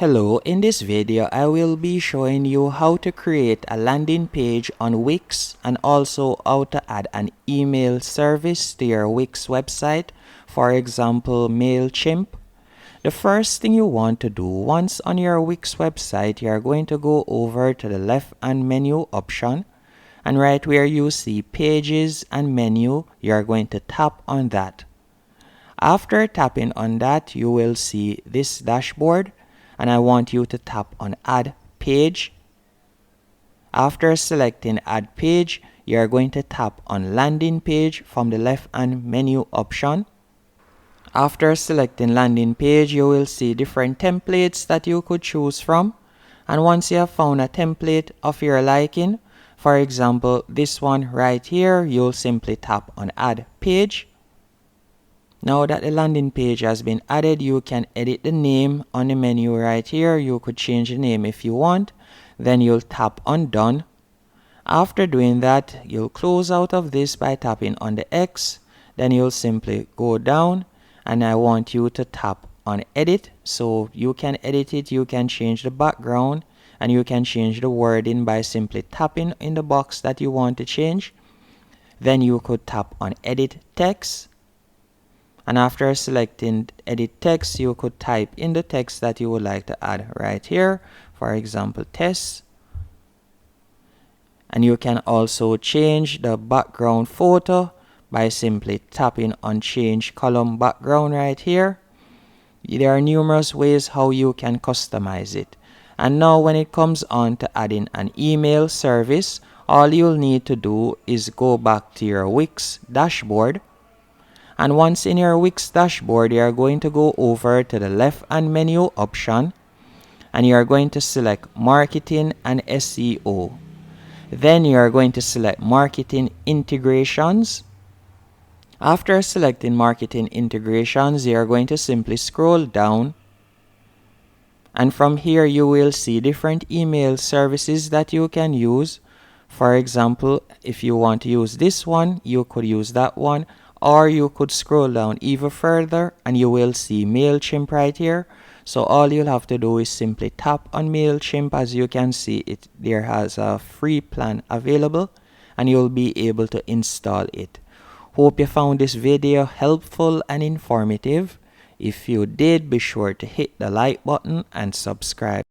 Hello, in this video I will be showing you how to create a landing page on WIX and also how to add an email service to your WIX website, for example MailChimp. The first thing you want to do once on your WIX website, you are going to go over to the left hand menu option, and right where you see pages and menu, you are going to tap on that. After tapping on that, you will see this dashboard, and I want you to tap on Add Page. After selecting Add Page, you are going to tap on Landing Page from the left hand menu option. After selecting Landing Page, you will see different templates that you could choose from. And once you have found a template of your liking, for example this one right here, you'll simply tap on Add Page. Now that the landing page has been added, you can edit the name on the menu right here. You could change the name if you want. Then you'll tap on Done. After doing that, you'll close out of this by tapping on the X. Then you'll simply go down, and I want you to tap on Edit. So you can edit it, you can change the background, and you can change the wording by simply tapping in the box that you want to change. Then you could tap on Edit Text. And after selecting Edit Text, you could type in the text that you would like to add right here. For example, test. And you can also change the background photo by simply tapping on Change Column Background right here. There are numerous ways how you can customize it. And now when it comes on to adding an email service, all you'll need to do is go back to your WIX dashboard. And once in your WIX dashboard, you are going to go over to the left hand menu option, and you are going to select Marketing and SEO. Then you are going to select Marketing Integrations. After selecting Marketing Integrations, you are going to simply scroll down, and from here you will see different email services that you can use. For example, if you want to use this one, you could use that one. Or you could scroll down even further and you will see MailChimp right here. So all you'll have to do is simply tap on MailChimp. As you can see, there has a free plan available and you'll be able to install it. Hope you found this video helpful and informative. If you did, be sure to hit the like button and subscribe.